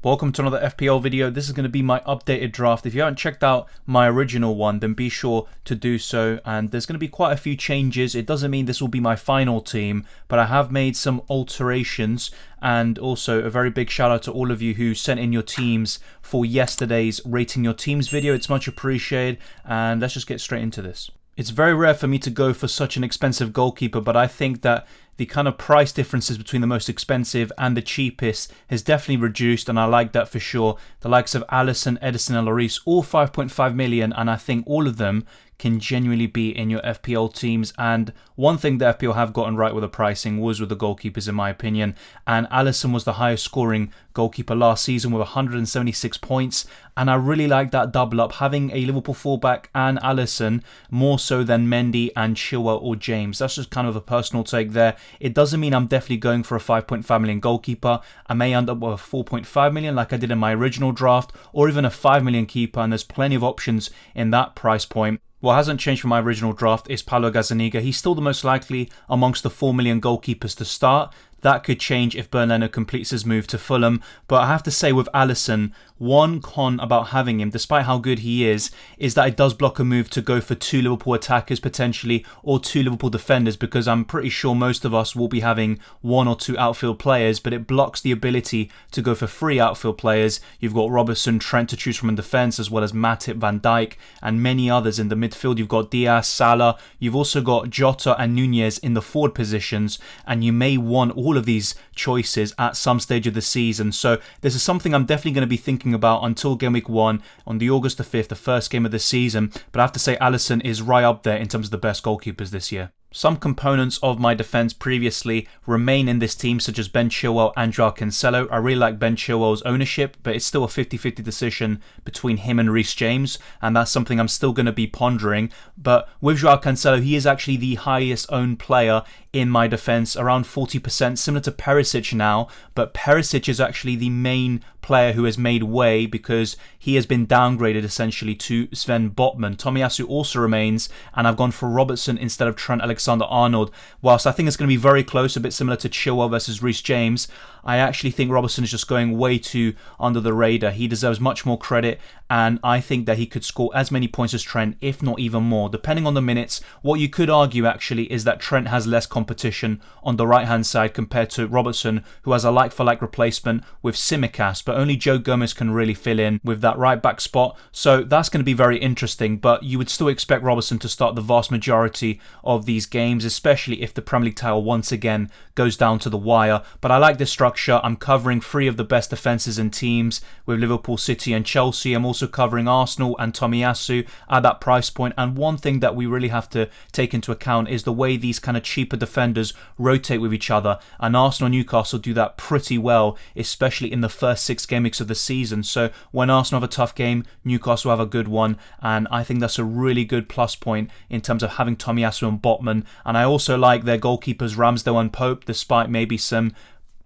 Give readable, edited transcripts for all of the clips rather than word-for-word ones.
Welcome to another FPL video. This is going to be my updated draft. If you haven't checked out my original one, then be sure to do so. And there's going to be quite a few changes. It doesn't mean this will be my final team, but I have made some alterations. And also a very big shout out to all of you who sent in your teams for yesterday's rating your teams video. It's much appreciated. And let's just get straight into this. It's very rare for me to go for such an expensive goalkeeper, but I think that the kind of price differences between the most expensive and the cheapest has definitely reduced, and I like that for sure. The likes of Alisson, Ederson and Lloris, all 5.5 million, and I think all of them can genuinely be in your FPL teams. And one thing that FPL have gotten right with the pricing was with the goalkeepers, in my opinion. And Alisson was the highest scoring goalkeeper last season with 176 points. And I really like that double up, having a Liverpool fullback and Alisson more so than Mendy and Chilwell or James. That's just kind of a personal take there. It doesn't mean I'm definitely going for a 5.5 million goalkeeper. I may end up with a 4.5 million like I did in my original draft, or even a 5 million keeper, and there's plenty of options in that price point. What hasn't changed from my original draft is Paulo Gazzaniga. He's still the most likely amongst the 4 million goalkeepers to start. That could change if Bernardo completes his move to Fulham. But I have to say with Alisson, one con about having him, despite how good he is that it does block a move to go for 2 Liverpool attackers potentially, or 2 Liverpool defenders, because I'm pretty sure most of us will be having 1 or 2 outfield players, but it blocks the ability to go for 3 outfield players. You've got Robertson, Trent to choose from in defence, as well as Matip, Van Dijk, and many others in the midfield. You've got Diaz, Salah. You've also got Jota and Nunez in the forward positions, and you may want all of these choices at some stage of the season. So this is something I'm definitely going to be thinking about until Gameweek 1 on the August the 5th, the first game of the season. But I have to say Alisson is right up there in terms of the best goalkeepers this year. Some components of my defence previously remain in this team, such as Ben Chilwell and Joao Cancelo. I really like Ben Chilwell's ownership, but it's still a 50-50 decision between him and Reece James, and that's something I'm still going to be pondering. But with Joao Cancelo, he is actually the highest owned player in my defence, around 40%, similar to Perisic now, but Perisic is actually the main player who has made way because he has been downgraded essentially to Sven Botman. Tomiyasu also remains, and I've gone for Robertson instead of Trent Alexander-Arnold. Whilst I think it's going to be very close, a bit similar to Chilwell versus Reece James, I actually think Robertson is just going way too under the radar. He deserves much more credit, and I think that he could score as many points as Trent, if not even more, depending on the minutes. What you could argue actually is that Trent has less competition on the right-hand side compared to Robertson, who has a like-for-like replacement with Tsimikas, but only Joe Gomez can really fill in with that right-back spot. So that's going to be very interesting, but you would still expect Robertson to start the vast majority of these games, especially if the Premier League title once again goes down to the wire. But I like this structure. I'm covering 3 of the best defences and teams with Liverpool, City and Chelsea. I'm also covering Arsenal and Tomiyasu at that price point. And one thing that we really have to take into account is the way these kind of cheaper defenders rotate with each other. And Arsenal and Newcastle do that pretty well, especially in the first 6 game weeks of the season. So when Arsenal have a tough game, Newcastle have a good one. And I think that's a really good plus point in terms of having Tomiyasu and Botman. And I also like their goalkeepers Ramsdale and Pope, despite maybe some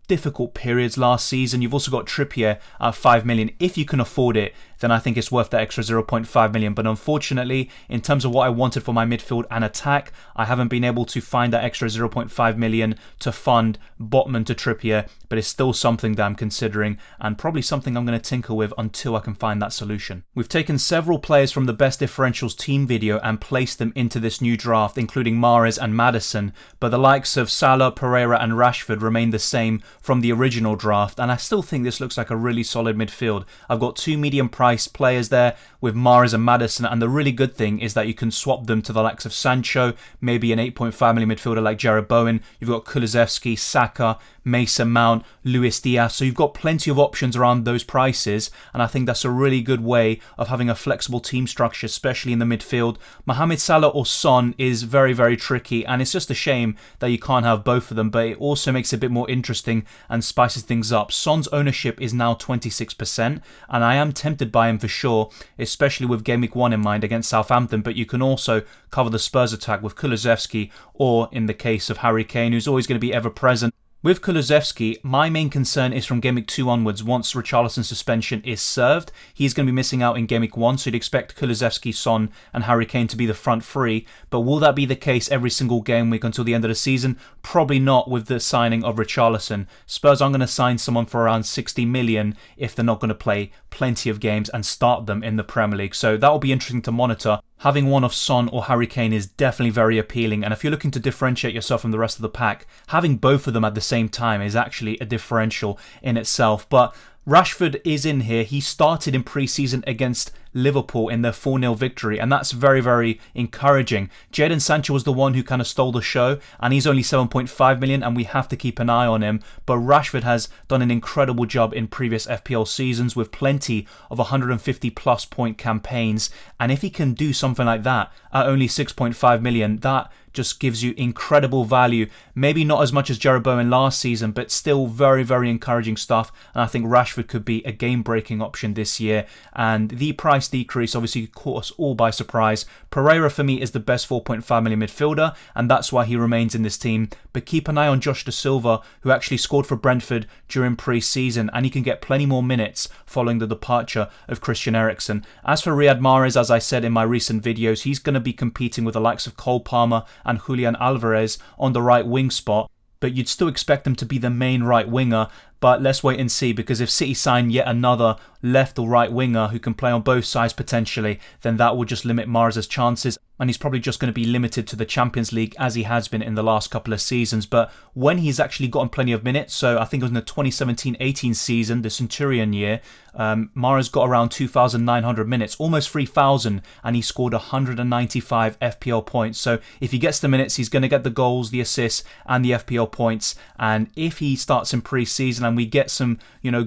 difficult periods last season. You've also got Trippier at 5 million. If you can afford it, then I think it's worth that extra 0.5 million. But unfortunately, in terms of what I wanted for my midfield and attack, I haven't been able to find that extra 0.5 million to fund Botman to Trippier. But it's still something that I'm considering, and probably something I'm going to tinker with until I can find that solution. We've taken several players from the best differentials team video and placed them into this new draft, including Mahrez and Maddison. But the likes of Salah, Pereira and Rashford remain the same from the original draft, and I still think this looks like a really solid midfield. I've got 2 medium-priced players there with Mahrez and Maddison, and the really good thing is that you can swap them to the likes of Sancho, maybe an 8.5 million midfielder like Jared Bowen. You've got Kulusevski, Saka, Mason Mount, Luis Diaz. So you've got plenty of options around those prices, and I think that's a really good way of having a flexible team structure, especially in the midfield. Mohamed Salah or Son is very, very tricky, and it's just a shame that you can't have both of them, but it also makes it a bit more interesting and spices things up. Son's ownership is now 26%, and I am tempted by him for sure, especially with Gameweek 1 in mind against Southampton, but you can also cover the Spurs attack with Kulusevski, or in the case of Harry Kane, who's always going to be ever present. With Kulusevski, my main concern is from Game Week 2 onwards. Once Richarlison's suspension is served, he's going to be missing out in Game Week 1, so you'd expect Kulusevski, Son and Harry Kane to be the front three. But will that be the case every single game week until the end of the season? Probably not with the signing of Richarlison. Spurs aren't going to sign someone for around 60 million if they're not going to play plenty of games and start them in the Premier League. So that will be interesting to monitor. Having one of Son or Harry Kane is definitely very appealing, and if you're looking to differentiate yourself from the rest of the pack, having both of them at the same time is actually a differential in itself. But Rashford is in here. He started in pre-season against Liverpool in their 4-0 victory, and that's very, very encouraging. Jadon Sancho was the one who kind of stole the show, and he's only 7.5 million, and we have to keep an eye on him. But Rashford has done an incredible job in previous FPL seasons with plenty of 150 plus point campaigns, and if he can do something like that at only 6.5 million, that just gives you incredible value. Maybe not as much as Jarrod Bowen last season, but still very, very encouraging stuff. And I think Rashford could be a game-breaking option this year. And the price decrease obviously caught us all by surprise. Pereira for me is the best 4.5 million midfielder, and that's why he remains in this team. But keep an eye on Josh Da Silva, who actually scored for Brentford during pre-season, and he can get plenty more minutes following the departure of Christian Eriksen. As for Riyad Mahrez, as I said in my recent videos, he's going to be competing with the likes of Cole Palmer and Julian Alvarez on the right wing spot, but you'd still expect them to be the main right winger. But let's wait and see, because if City sign yet another left or right winger who can play on both sides potentially, then that will just limit Mahrez's chances, and he's probably just going to be limited to the Champions League as he has been in the last couple of seasons. But when he's actually gotten plenty of minutes, so I think it was in the 2017-18 season, the Centurion year, Mahrez got around 2,900 minutes, almost 3,000, and he scored 195 FPL points. So if he gets the minutes, he's going to get the goals, the assists, and the FPL points. And if he starts in pre-season and we get some,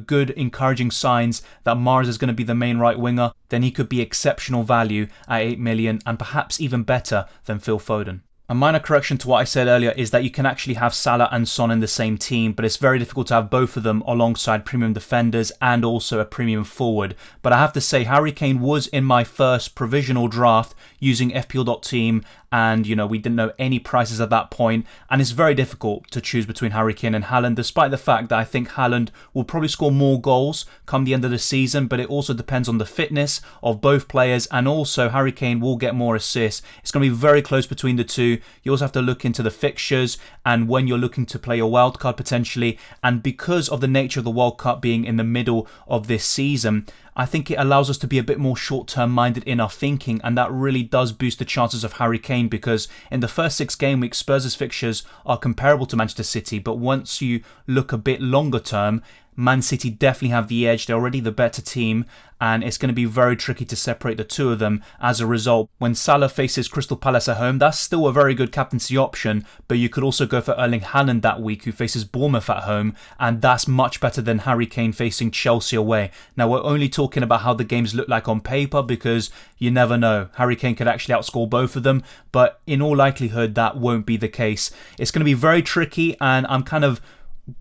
good encouraging signs that Mahrez is going to be the main right winger, then he could be exceptional value at 8 million and perhaps even better than Phil Foden. A minor correction to what I said earlier is that you can actually have Salah and Son in the same team, but it's very difficult to have both of them alongside premium defenders and also a premium forward. But I have to say, Harry Kane was in my first provisional draft using FPL.team, and we didn't know any prices at that point, and it's very difficult to choose between Harry Kane and Haaland, despite the fact that I think Haaland will probably score more goals come the end of the season, but it also depends on the fitness of both players, and also Harry Kane will get more assists. It's going to be very close between the two. You also have to look into the fixtures and when you're looking to play a wild card potentially, and because of the nature of the World Cup being in the middle of this season, I think it allows us to be a bit more short-term minded in our thinking, and that really does boost the chances of Harry Kane, because in the first 6 game weeks, Spurs' fixtures are comparable to Manchester City, but once you look a bit longer term, Man City definitely have the edge. They're already the better team, and it's going to be very tricky to separate the two of them. As a result, when Salah faces Crystal Palace at home, that's still a very good captaincy option, but you could also go for Erling Haaland that week, who faces Bournemouth at home, and that's much better than Harry Kane facing Chelsea away. Now, we're only talking about how the games look like on paper, because you never know. Harry Kane could actually outscore both of them, but in all likelihood, that won't be the case. It's going to be very tricky, and I'm kind of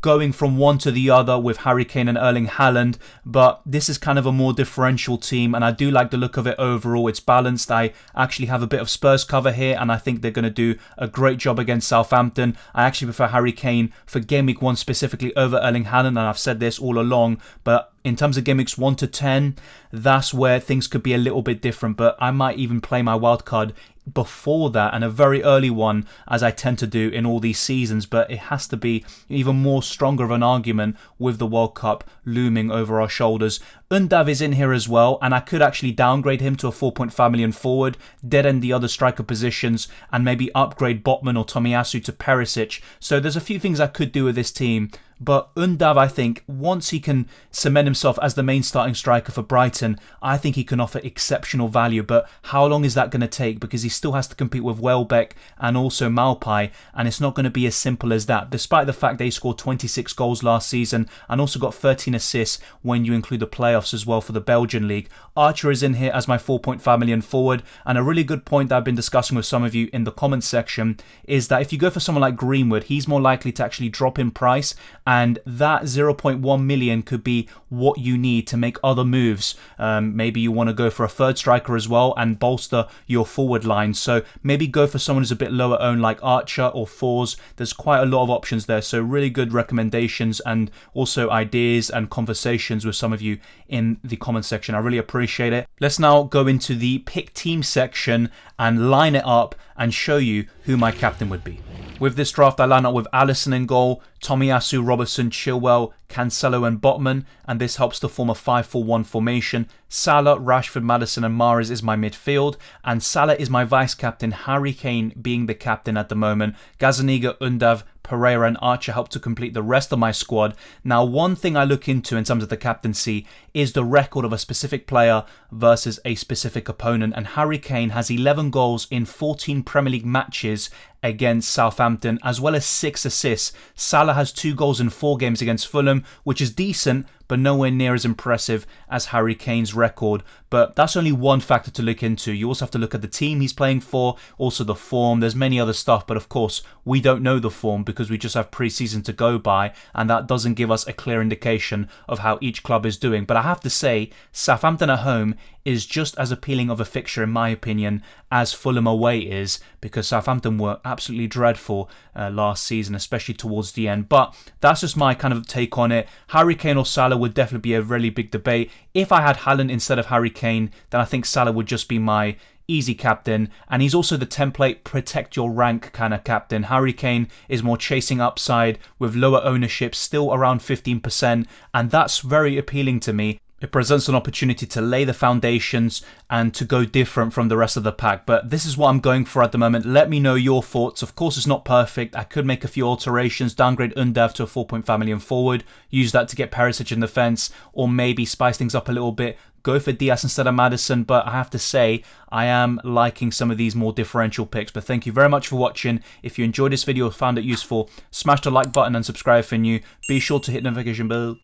going from one to the other with Harry Kane and Erling Haaland, but this is kind of a more differential team, and I do like the look of it overall. It's balanced. I actually have a bit of Spurs cover here, and I think they're going to do a great job against Southampton. I actually prefer Harry Kane for Game Week 1 specifically over Erling Haaland, and I've said this all along, but in terms of Game Weeks 1 to 10, that's where things could be a little bit different, but I might even play my wildcard before that, and a very early one, as I tend to do in all these seasons, but it has to be even more stronger of an argument with the World Cup looming over our shoulders. Undav is in here as well, and I could actually downgrade him to a 4.5 million forward, dead end the other striker positions, and maybe upgrade Botman or Tomiyasu to Perisic. So there's a few things I could do with this team. But Undav, I think, once he can cement himself as the main starting striker for Brighton, I think he can offer exceptional value. But how long is that going to take? Because he still has to compete with Welbeck and also Malpai, and it's not going to be as simple as that, despite the fact they scored 26 goals last season and also got 13 assists when you include the playoffs as well for the Belgian League. Archer is in here as my 4.5 million forward, and a really good point that I've been discussing with some of you in the comments section is that if you go for someone like Greenwood, he's more likely to actually drop in price, and that 0.1 million could be what you need to make other moves. Maybe you want to go for a third striker as well and bolster your forward line. So maybe go for someone who's a bit lower owned like Archer or Fours. There's quite a lot of options there. So really good recommendations and also ideas and conversations with some of you in the comment section. I really appreciate it. Let's now go into the pick team section and line it up and show you who my captain would be. With this draft, I line up with Alisson in goal, Tomiyasu, Robertson, Chilwell, Cancelo and Botman, and this helps to form a 5-4-1 formation. Salah, Rashford, Maddison and Mahrez is my midfield, and Salah is my vice-captain, Harry Kane being the captain at the moment. Gazaniga, Undav, Pereira and Archer help to complete the rest of my squad. Now, one thing I look into in terms of the captaincy is the record of a specific player versus a specific opponent, and Harry Kane has 11 goals in 14 Premier League matches against Southampton, as well as 6 assists. Salah has 2 goals in 4 games against Fulham, which is decent, but nowhere near as impressive as Harry Kane's record. But that's only one factor to look into. You also have to look at the team he's playing for, also the form. There's many other stuff, but of course, we don't know the form because we just have pre-season to go by, and that doesn't give us a clear indication of how each club is doing. But I have to say, Southampton at home is just as appealing of a fixture in my opinion as Fulham away is, because Southampton were absolutely dreadful last season, especially towards the end. But that's just my kind of take on it. Harry Kane or Salah would definitely be a really big debate. If I had Haaland instead of Harry Kane, then I think Salah would just be my easy captain, and he's also the template protect your rank kind of captain. Harry Kane is more chasing upside with lower ownership, still around 15%, and that's very appealing to me. It presents an opportunity to lay the foundations and to go different from the rest of the pack. But this is what I'm going for at the moment. Let me know your thoughts. Of course, it's not perfect. I could make a few alterations, downgrade Undav to a 4.5 million forward, use that to get Perisic in defence, or maybe spice things up a little bit, go for Diaz instead of Maddison. But I have to say, I am liking some of these more differential picks. But thank you very much for watching. If you enjoyed this video or found it useful, smash the like button and subscribe if you're new. Be sure to hit the notification bell.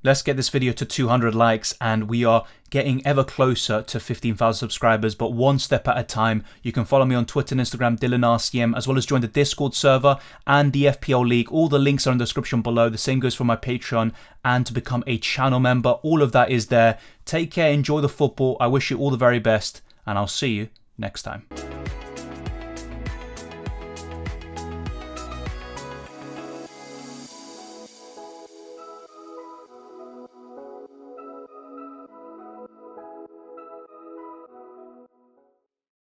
Let's get this video to 200 likes, and we are getting ever closer to 15,000 subscribers, but one step at a time. You can follow me on Twitter and Instagram, DylanRCM, as well as join the Discord server and the FPL League. All the links are in the description below. The same goes for my Patreon, and to become a channel member. All of that is there. Take care, enjoy the football. I wish you all the very best, and I'll see you next time.